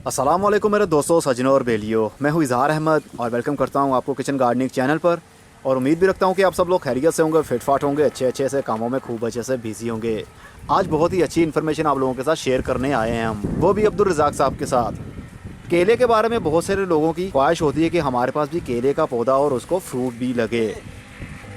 अस्सलामुअलैकुम मेरे दोस्तों, सजनों और बेलियों। मैं हूँ इज़हार अहमद और वेलकम करता हूँ आपको किचन गार्डनिंग चैनल पर। और उम्मीद भी रखता हूँ कि आप सब लोग खैरियत से होंगे, फिटफाट होंगे, अच्छे अच्छे से कामों में खूब अच्छे से बिजी होंगे। आज बहुत ही अच्छी इन्फॉर्मेशन आप लोगों के साथ शेयर करने आए हैं हम, वो भी अब्दुल रज़ाक साहब के साथ। केले के बारे में बहुत सारे लोगों की ख्वाहिश होती है कि हमारे पास भी केले का पौधा और उसको फ्रूट भी लगे।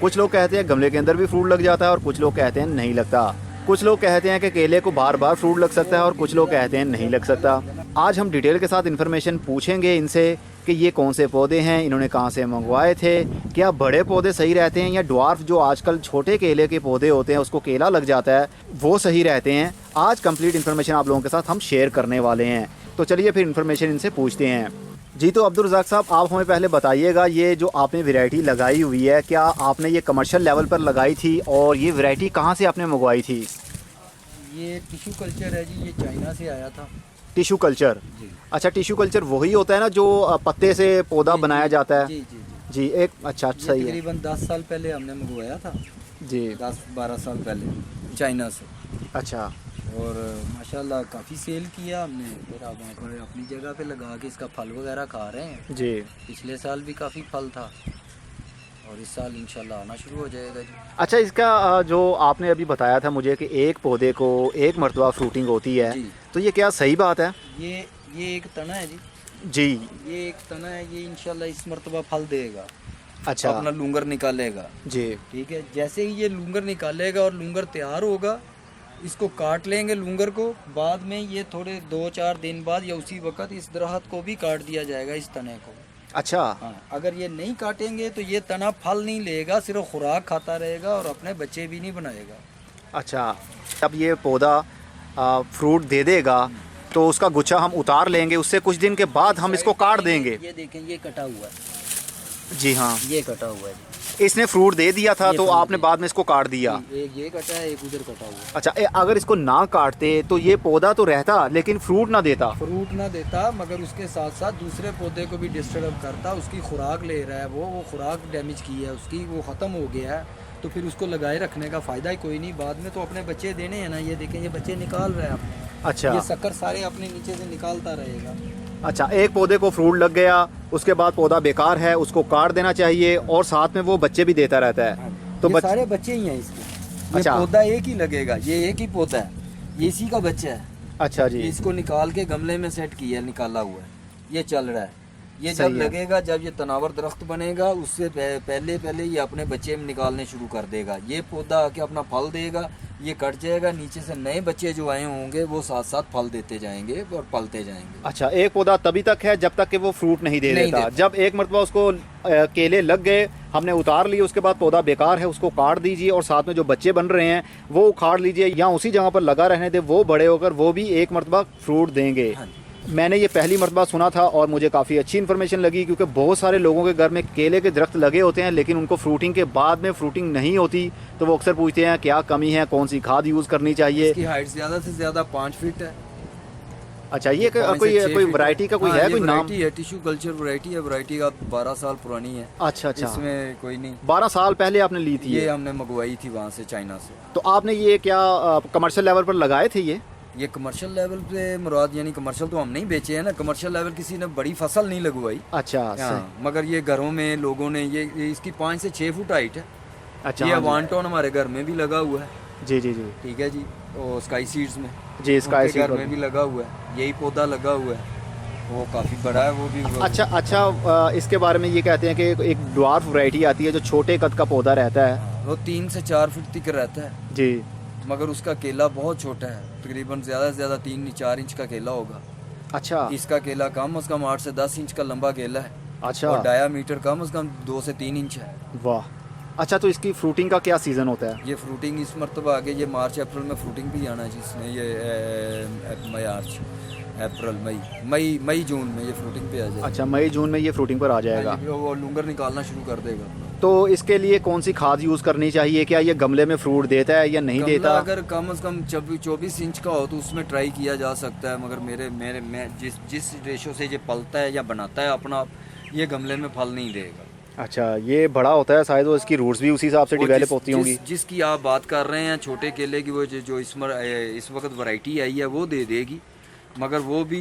कुछ लोग कहते हैं गमले के अंदर भी फ्रूट लग जाता है और कुछ लोग कहते हैं नहीं लगता। कुछ लोग कहते हैं कि केले को बार बार फ्रूट लग सकता है और कुछ लोग कहते हैं नहीं लग सकता। आज हम डिटेल के साथ इन्फॉर्मेशन पूछेंगे इनसे कि ये कौन से पौधे हैं, इन्होंने कहाँ से मंगवाए थे, क्या बड़े पौधे सही रहते हैं या ड्वार्फ जो आजकल छोटे केले के पौधे होते हैं उसको केला लग जाता है वो सही रहते हैं। आज कंप्लीट इन्फॉर्मेशन आप लोगों के साथ हम शेयर करने वाले हैं। तो चलिए फिर इन्फॉर्मेशन इनसे पूछते हैं। जी, तो अब्दुल रज़ाक साहब, आप हमें पहले बताइएगा, ये जो आपने वैरायटी लगाई हुई है, क्या आपने ये कमर्शियल लेवल पर लगाई थी और ये वैरायटी कहाँ से आपने मंगवाई थी? ये टिश्यू कल्चर है जी, ये चाइना से आया था। Tissue culture? जी अच्छा, टिश्यू कल्चर वही होता है ना जो पत्ते से पौधा बनाया जाता है? जी जी जी, एक अच्छा ये सही है। तकरीबन 10 साल पहले हमने मंगवाया था, जी, 10-12 साल पहले चाइना से। अच्छा और माशाल्लाह काफ़ी सेल किया हमने। फिर अब अपनी जगह पे लगा के इसका फल वगैरह खा रहे हैं। जी। पिछले साल भी काफ़ी फल था और इस साल इंशाल्लाह आना शुरू हो जाएगा जी। अच्छा, इसका जो आपने अभी बताया था मुझे कि एक पौधे को एक मरतबा फ्रूटिंग होती है, जी तो ये क्या सही बात है? ये एक तना है जी। जी। ये एक तना है, ये इंशाल्लाह इस मरतबा फल देगा। अच्छा। अपना लूंगर निकालेगा। जी। ठीक है, जैसे ही ये लूंगर निकालेगा और लूंगर तैयार होगा, इसको काट लेंगे लूंगर को। बाद में ये थोड़े 2-4 दिन बाद या उसी वक्त इस दरख्त को भी काट दिया जाएगा, इस तने को। अच्छा। हाँ, अगर ये नहीं काटेंगे तो ये तना फल नहीं लेगा, सिर्फ खुराक खाता रहेगा और अपने बच्चे भी नहीं बनाएगा। अच्छा, अब ये पौधा फ्रूट दे देगा तो उसका गुच्छा हम उतार लेंगे, उससे कुछ दिन के बाद हम इसको काट देंगे। ये देखें, ये कटा हुआ है। जी हाँ, ये कटा हुआ है। इसने फ्रूट दे दिया था ये तो फ्रूट आपने दे बाद में इसको काट दिया। एक ये कटा है, एक उधर कटा हुआ है। अच्छा, अगर इसको ना काटते तो ये पौधा तो रहता लेकिन फ्रूट ना देता। फ्रूट ना देता, मगर उसके साथ साथ दूसरे पौधे को भी डिस्टर्ब करता। उसकी खुराक ले रहा है, वो खुराक डैमेज की है उसकी, वो ख़त्म हो गया है। तो फिर उसको लगाए रखने का फ़ायदा ही कोई नहीं। बाद में तो अपने बच्चे देने हैं ना। ये देखें, ये बच्चे निकाल रहे हैं अपने। अच्छा। ये शक्कर सारे अपने नीचे से निकालता रहेगा। अच्छा, एक पौधे को फ्रूट लग गया, उसके बाद पौधा बेकार है, उसको काट देना चाहिए और साथ में वो बच्चे भी देता रहता है। तो ये सारे बच्चे ही हैं इसके। ये अच्छा। पौधा एक ही लगेगा, ये एक ही पौधा है, ये इसी का बच्चा है। अच्छा जी। इसको निकाल के गमले में सेट किया, निकाला हुआ है, ये चल रहा है। ये सही जब है। लगेगा, जब ये तनावर दरख्त बनेगा, उससे पहले पहले ये अपने बच्चे निकालने शुरू कर देगा। ये पौधा आके अपना फल देगा, ये कट जाएगा, नीचे से नए बच्चे जो आए होंगे वो साथ साथ फल देते जाएंगे और पलते जाएंगे। अच्छा, एक पौधा तभी तक है जब तक कि वो फ्रूट नहीं दे नहीं देता। देता। जब एक मरतबा उसको केले लग गए, हमने उतार लिए, उसके बाद पौधा बेकार है, उसको काट दीजिए और साथ में जो बच्चे बन रहे हैं वो उखाड़ लीजिए या उसी जगह पर लगा रहने दे। वो बड़े होकर वो भी एक मरतबा फ्रूट देंगे। हाँ। मैंने ये पहली मरतबा सुना था और मुझे काफ़ी अच्छी इन्फॉर्मेशन लगी, क्योंकि बहुत सारे लोगों के घर में केले के दरख्त लगे होते हैं लेकिन उनको फ्रूटिंग के बाद में फ्रूटिंग नहीं होती। तो वो अक्सर पूछते हैं क्या कमी है, कौन सी खाद यूज़ करनी चाहिए। इसकी हाइट ज़्यादा से ज़्यादा 5 फीट है। अच्छा, ये कोई वैरायटी का कोई है, कोई नाम? है, टिश्यू कल्चर वैरायटी है। वैरायटी का 12 साल पुरानी है। अच्छा अच्छा, इसमें कोई नहीं। 12 साल पहले आपने ली थी ये हमने मंगवाई थी वहाँ से, चाइना से। तो आपने ये क्या कमर्शियल लेवल पर लगाए थे ये कमर्शियल लेवल पे मुराद, यानी कमर्शियल तो हम नहीं बेचे हैं ना। कमर्शियल लेवल किसी ने बड़ी फसल नहीं लगवाई। अच्छा। हाँ, मगर ये घरों में लोगों ने ये इसकी 5 से 6 फुट हाइट है। अच्छा। ये हाँ जी। वांटोन हमारे घर में भी लगा हुआ है। जी जी जी ठीक है जी। और स्काई सीड्स में, जी, स्काई उनके घर में भी लगा हुआ है। यही पौधा लगा हुआ है, वो काफ़ी बड़ा है वो भी। अच्छा अच्छा, इसके बारे में ये कहते हैं कि एक ड्वार्फ वैरायटी आती है जो छोटे कद का पौधा रहता है। वो 3 से 4 फुट तक रहता है, जी। मगर उसका केला बहुत छोटा है। तकरीबन ज़्यादा से ज़्यादा 3-4 इंच का केला होगा। अच्छा। इसका केला कम से कम 8 से 10 इंच का लंबा केला है। अच्छा। और डायामीटर कम से कम 2 से 3 इंच है। वाह। अच्छा, तो इसकी फ्रूटिंग का क्या सीज़न होता है? ये फ्रूटिंग इस मरतबा आगे, ये मार्च अप्रैल में फ्रूटिंग भी आना है जिसमें ये मार्च अप्रैल मई जून में ये फ्रूटिंग पे आ जाएगा। अच्छा, मई जून में ये फ्रूटिंग पर आ जाएगा। हाँ, वो लूंगर निकालना शुरू कर देगा। तो इसके लिए कौन सी खाद यूज़ करनी चाहिए? क्या ये गमले में फ्रूट देता है या नहीं गमला देता? अगर कम से कम 24 इंच का हो तो उसमें ट्राई किया जा सकता है, मगर मैं जिस रेशो से ये पलता है या बनाता है अपना आप, ये गमले में फल नहीं देगा। अच्छा, ये बड़ा होता है शायद, वो इसकी रूट्स भी उसी हिसाब से डिवेलप होती होंगी। जिसकी आप बात कर रहे हैं छोटे केले की, वो जो इस वक्त वैरायटी आई है वो दे देगी। मगर वो भी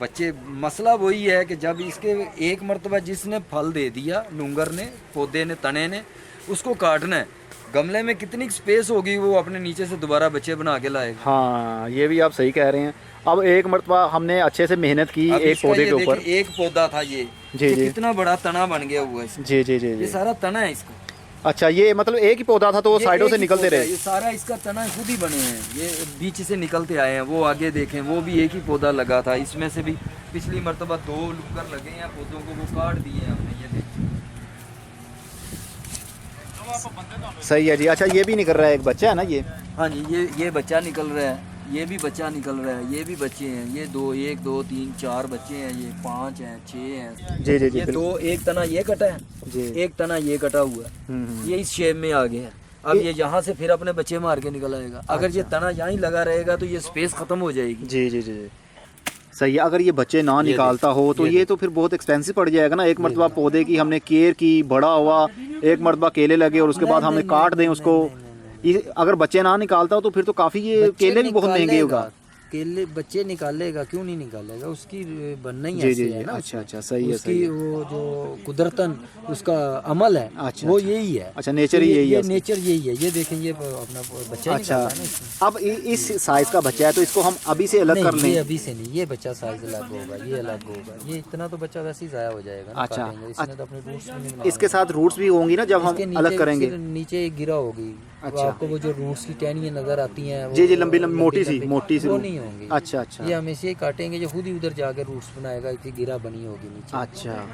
बच्चे, मसला वही है कि जब इसके एक मरतबा जिसने फल दे दिया, लूंगर ने, पौधे ने, तने ने, उसको काटना है। गमले में कितनी स्पेस होगी, वो अपने नीचे से दोबारा बच्चे बना के लाएगा। हाँ, ये भी आप सही कह रहे हैं। अब एक मरतबा हमने अच्छे से मेहनत की अब एक इसका पौधे ये के ऊपर। देखिए, एक पौधा था ये जी, जी। कितना बड़ा तना बन गया हुआ है इसका। जी जी जी ये जी। सारा तना है इसका। अच्छा, ये मतलब एक ही पौधा था तो वो ये साइडों एक से ही निकलते पौधा है, रहे। ये सारा इसका तना खुद ही बने हैं, ये बीच से निकलते आए हैं। वो आगे देखें, वो भी एक ही पौधा लगा था, इसमें से भी पिछली मरतबा 2 लूंगर लगे हैं पौधों को, वो काट दिए हैं हमने। ये देखिए, सही है जी। अच्छा, ये भी निकल रहा है, एक बच्चा है ना ये। हाँ जी, ये बच्चा निकल रहा है, ये भी बच्चा निकल रहा है, ये भी बच्चे हैं। ये 1 2 3 4 बच्चे हैं, ये 5 हैं, 6 हैं। जी जी जी। ये 2, एक तना ये कटा है जी। एक तना ये कटा हुआ है। ये इस शेप में आ गया है। अब ये यहाँ से फिर अपने बच्चे मार के निकल आएगा। अगर ये तना यहाँ ही लगा रहेगा तो ये स्पेस खत्म हो जाएगी। जी जी जी। सही है। अगर ये बच्चे ना निकालता हो तो ये तो फिर बहुत एक्सपेंसिव पड़ जाएगा ना। एक मरतबा पौधे की हमने केयर की, बड़ा हुआ, एक मरतबा केले लगे और उसके बाद हमने काट दें उसको। ये अगर बच्चे ना निकालता हो तो फिर तो काफ़ी ये केले भी बहुत महंगे होगा। केले बच्चे निकालेगा, क्यों नहीं निकालेगा, उसकी बनना ही जी ऐसे जी है जी। ना। अच्छा अच्छा, सही है उसकी सही है। वो जो कुदरतन उसका अमल है, अच्छा, वो अच्छा। यही है। अच्छा, नेचर ही यही है उसका। नेचर यही है। ये देखें, ये अपना बच्चा ही अच्छा, निकाला है ना इसमें। अब इस साइज का बच्चा है तो इसको हम अभी से अलग कर नहीं, ये लें। अभी से नहीं, ये बच्चा साइज अलग होगा, ये अलग होगा। ये इतना तो बच्चा वैसे ही जाया हो जाएगा ना, अच्छा, काटेंगे। इसने तो अपने रूट्स भी नहीं बनाए। इसके साथ रूट्स भी होंगी ना जब हम इसके अलग करेंगे। नीचे एक गिरा होगी। अच्छा। आपको वो जो रूट्स की टहनियाँ नजर आती हैं, जी जी, लंबी लंबी मोटी सी वो रूट। नहीं होंगी। अच्छा अच्छा ये हमेशा ही काटेंगे, जो खुद ही उधर जाकर रूट्स बनाएगा, एक गिरा बनी होगी नीचे। अच्छा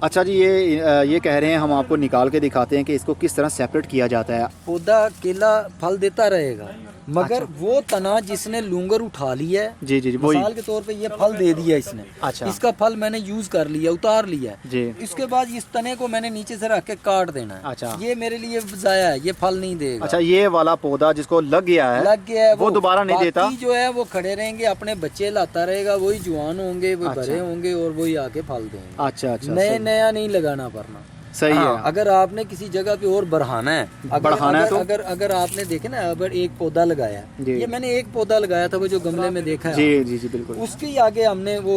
अच्छा जी। ये कह रहे हैं, हम आपको निकाल के दिखाते हैं कि इसको किस तरह सेपरेट किया जाता है। पौधा केला फल देता रहेगा, मगर वो तना जिसने लूंगर उठा लिया है, जी जी जी, वही। मिसाल के तौर पे ये फल दे दिया इसने। अच्छा। इसका फल मैंने यूज कर लिया, उतार लिया है। जी। इसके बाद इस तने को मैंने नीचे से रख के काट देना है। अच्छा। ये मेरे लिए जाया है, ये फल नहीं देगा। अच्छा, ये वाला पौधा जिसको लग गया है, लग गया है, वो दोबारा नहीं देता। बाकी जो है वो खड़े रहेंगे, अपने बच्चे लाता रहेगा, वही जवान होंगे, वो अच्छा। बड़े होंगे और वही आके फल देंगे। अच्छा अच्छा, नया नहीं लगाना पड़ना। सही हाँ, है। अगर आपने किसी जगह पे और बढ़ाना है, बढ़ाना है तो अगर आपने देखे ना, अगर एक पौधा लगाया, जी। ये मैंने एक पौधा लगाया था, वो जो गमले में देखा है, जी जी जी, बिल्कुल। उसके आगे हमने वो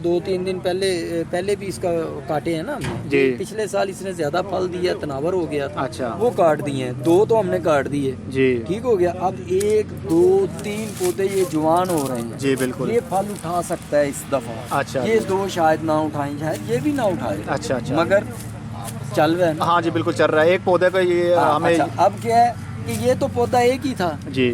2-3 दिन पहले भी इसका काटे हैं ना हमने। जी। पिछले साल इसने ज्यादा फल दिया, तनावर हो गया था, अच्छा। वो काट दिए हैं। 2 तो हमने काट दिए, जी ठीक हो गया। अब 1 2 3 पौधे ये जवान हो रहे हैं। जी, बिल्कुल। ये फल उठा सकता है इस दफा। अच्छा। ये 2 शायद ना उठाएं, शायद ये भी ना उठाए। अच्छा अच्छा। मगर चल रहा है ना। हाँ जी, बिल्कुल चल रहा है। एक पौधे का ये हाँ, हमें। अच्छा, अब क्या है कि ये तो पौधा एक ही था। जी।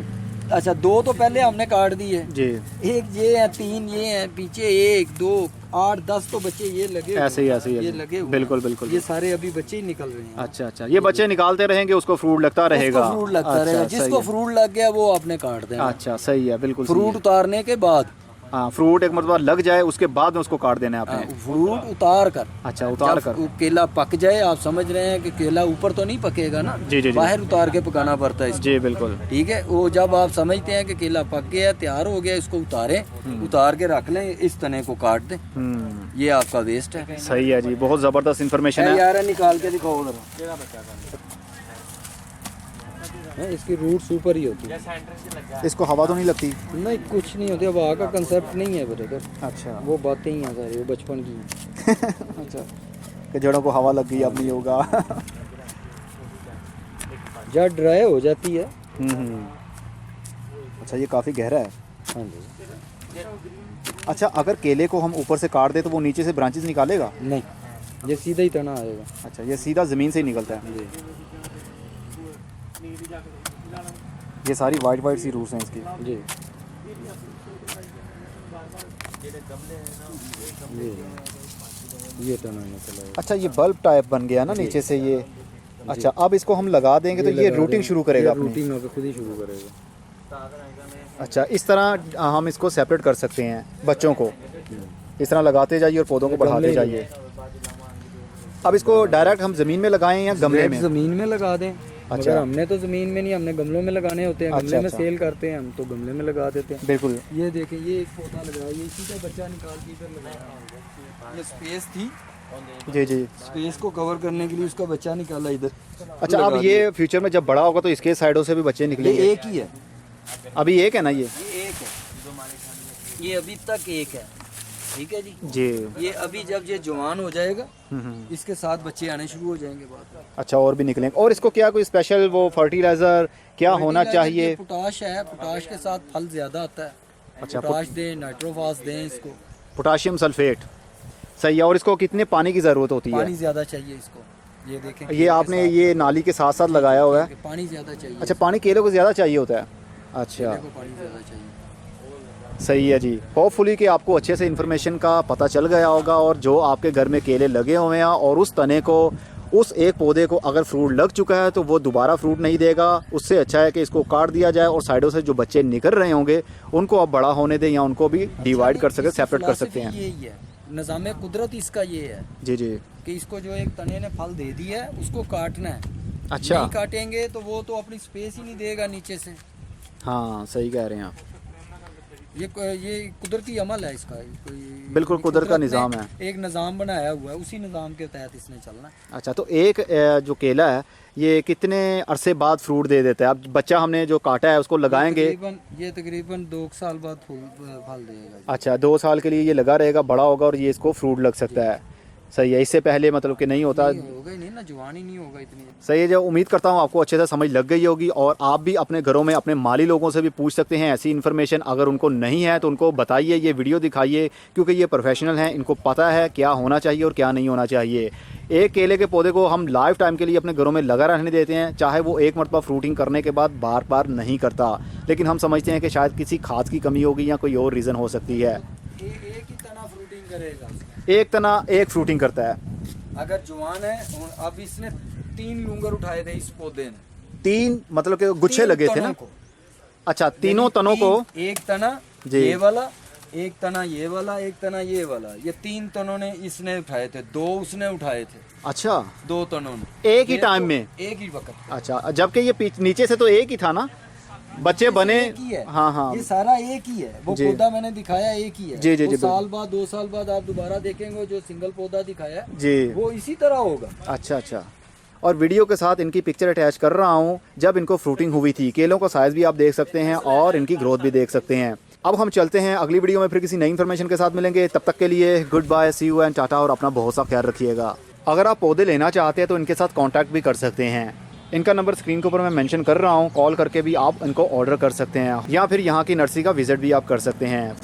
अच्छा, 2 तो पहले हमने काट दिए। जी। एक ये है, 3 ये हैं, पीछे 1 2 8 10 तो बच्चे ये लगे हुए ऐसे ही ऐसे हैं। ही ये लगे हुए बिल्कुल हैं। बिल्कुल। ये सारे अभी बच्चे ही निकल रहे हैं। अच्छा अच्छा, ये बच्चे निकालते रहेंगे, उसको फ्रूट लगता रहेगा। उसको फ्रूट लगता अच्छा, रहेगा, सही जिसको है। फ्रूट लग गया वो आपने काट देना। अच्छा, सही है, बिल्कुल सही फ्रूट है। उतारने के बाद, हाँ, फ्रूट एक मरतबा लग जाए उसके बाद में उसको काट देना है आपने। फ्रूट उतार कर, अच्छा, उतार कर। जब केला पक जाए, आप समझ रहे हैं कि केला ऊपर तो नहीं पकेगा ना, जी जी जी। बाहर उतार के पकाना पड़ता है इसको। जी बिल्कुल। ठीक है, वो जब आप समझते हैं कि केला पक गया, तैयार हो गया, इसको उतारें, उतार के रख लें, इस तने को काट दें। ये आपका वेस्ट है। सही है जी, बहुत ज़बरदस्त इन्फॉर्मेशन है। यार निकाल के दिखाओ उधर। इसकी रूट्स ऊपर ही होती है, इसको हवा तो नहीं लगती? नहीं कुछ नहीं होती, हवा का कंसेप्ट नहीं है ब्रदर। अच्छा। वो बातें ही हैं सारी, वो बचपन की हैं। अच्छा, कि जड़ों को हवा लग गई, अब नहीं होगा। जड़ ड्राई हो जाती है। अच्छा, ये काफ़ी गहरा है। हाँ जी। अच्छा, अगर केले को हम ऊपर से काट दे तो वो नीचे से ब्रांचेस निकालेगा? नहीं, ये सीधा ही तना आएगा। अच्छा, ये सीधा ज़मीन से ही निकलता है। जी। ये सारी वाइट वाइट सी रूट्स हैं इसकी। जी। ये तना निकला है। अच्छा, ये बल्ब टाइप बन गया ना नीचे से ये। अच्छा, अब इसको हम लगा देंगे तो ये रूटिंग शुरू करेगा अपनी। रूटिंग होकर खुद ही शुरू करेगा। अच्छा, इस तरह हम इसको सेपरेट कर सकते हैं बच्चों को। इस तरह लगाते जाइए और पौधों को बढ़ाते जाइए। अब इसको डायरेक्ट हम ज़मीन में लगाएं या गमले में? ज़मीन में लगा दें। अच्छा। मगर हमने तो ज़मीन में नहीं, हमने गमलों में लगाने होते हैं। गमले अच्छा, में अच्छा। सेल करते हैं हम, तो गमले में लगा देते हैं। बिल्कुल। ये देखें, ये एक पौधा लगाया, ये इसी का बच्चा निकाल के इधर लगाया। ये स्पेस थी, जी जी। स्पेस को कवर करने के लिए उसका बच्चा निकाला इधर। अच्छा, अब ये फ्यूचर में जब बड़ा होगा तो इसके साइडों से भी बच्चे ये निकलेंगे? एक ही है, अभी एक है ना ये? एक है। ये अभी तक एक है, ठीक है जी। जी। ये अभी जब ये जवान हो जाएगा हम्म। इसके साथ बच्चे आने शुरू हो जाएंगे बाद में। अच्छा, और भी निकलेंगे। और इसको क्या कोई स्पेशल वो फर्टिलाइज़र क्या होना फर्टिलाइजर चाहिए? ये पोटाश है, पोटाश के साथ फल ज़्यादा आता है। अच्छा, पोटाश दें, नाइट्रोफास दें इसको, पोटाशियम सल्फेट, सही है। और इसको कितने पानी की ज़रूरत होती है? पानी ज़्यादा चाहिए इसको। ये देखें, ये आपने ये नाली के साथ साथ लगाया हुआ है? पानी ज़्यादा चाहिए। अच्छा, पानी केले को ज़्यादा चाहिए होता है। अच्छा, केले को पानी ज़्यादा चाहिए। सही है जी। होपफुली कि आपको अच्छे से इन्फॉर्मेशन का पता चल गया होगा, और जो आपके घर में केले लगे हुए हैं और उस तने को, उस एक पौधे को अगर फ्रूट लग चुका है तो वो दोबारा फ्रूट नहीं देगा। उससे अच्छा है कि इसको काट दिया जाए और साइडों से जो बच्चे निकल रहे होंगे उनको आप बड़ा होने दें, या उनको भी डिवाइड कर सकते, सेपरेट कर सकते हैं। यही है निज़ाम कुदरत इसका, ये है जी जी। कि इसको जो एक तने ने फल दे दिया है उसको काटना है। अच्छा, नहीं काटेंगे तो वो तो अपनी स्पेस ही नहीं देगा नीचे से। हाँ सही कह रहे हैं आप। ये कुदरती अमल है इसका, बिल्कुल कुदरत का ने निज़ाम है। एक निज़ाम बनाया हुआ है, उसी निज़ाम के तहत इसने चलना है। अच्छा, तो एक जो केला है ये कितने अरसे बाद फ्रूट दे देता है? अब बच्चा हमने जो काटा है उसको लगाएंगे, ये तकरीबन 2 साल बाद फल देगा। अच्छा 2 साल के लिए ये लगा रहेगा, बड़ा होगा और ये इसको फ्रूट लग सकता है। सही है, इससे पहले मतलब कि नहीं होता। होगा ही नहीं ना, जवान ही नहीं होगा इतनी। सही है, जो उम्मीद करता हूँ आपको अच्छे से समझ लग गई होगी, और आप भी अपने घरों में अपने माली लोगों से भी पूछ सकते हैं ऐसी इन्फॉर्मेशन। अगर उनको नहीं है तो उनको बताइए, ये वीडियो दिखाइए, क्योंकि ये प्रोफेशनल हैं, इनको पता है क्या होना चाहिए और क्या नहीं होना चाहिए। एक केले के पौधे को हम लाइफ टाइम के लिए अपने घरों में लगा रहने देते हैं, चाहे वो एक मरतबा फ्रूटिंग करने के बाद बार बार नहीं करता, लेकिन हम समझते हैं कि शायद किसी खाद की कमी होगी या कोई और रीज़न हो सकती है। एक ही तना फ्रूटिंग करेगा, एक तना एक फ्रूटिंग करता है। अगर जवान है। अब इसने 3 लूंगर उठाए थे इस पौधे ने, 3 मतलब कि गुच्छे लगे थे ना? अच्छा, तीनों तनों को, एक तना ये वाला, एक तना ये वाला, एक तना ये वाला, ये 3 तनों ने इसने उठाए थे, 2 उसने उठाए थे। अच्छा, 2 तनों ने एक ही टाइम में, एक ही वक्त। अच्छा, जबकि ये नीचे से तो एक ही था ना, बच्चे बने। एक ही है। हाँ हाँ, ये सारा एक ही है। वो पौधा मैंने दिखाया एक ही है। जी जी जी, साल बाद 2 साल बाद आप दोबारा देखेंगे जो सिंगल पौधा दिखाया जी, वो इसी तरह होगा। अच्छा अच्छा। और वीडियो के साथ इनकी पिक्चर अटैच कर रहा हूँ जब इनको फ्रूटिंग हुई थी। केलों का साइज़ भी आप देख सकते हैं और इनकी ग्रोथ भी देख सकते हैं। अब हम चलते हैं अगली वीडियो में, फिर किसी नई इन्फॉर्मेशन के साथ मिलेंगे। तब तक के लिए goodbye, see you and tata, और अपना बहुत सा ख्याल रखिएगा। अगर आप पौधे लेना चाहते हैं तो इनके साथ कॉन्टैक्ट भी कर सकते हैं। इनका नंबर स्क्रीन के ऊपर मैं मेंशन कर रहा हूँ, कॉल करके भी आप इनको ऑर्डर कर सकते हैं, या फिर यहाँ की नर्सरी का विजिट भी आप कर सकते हैं।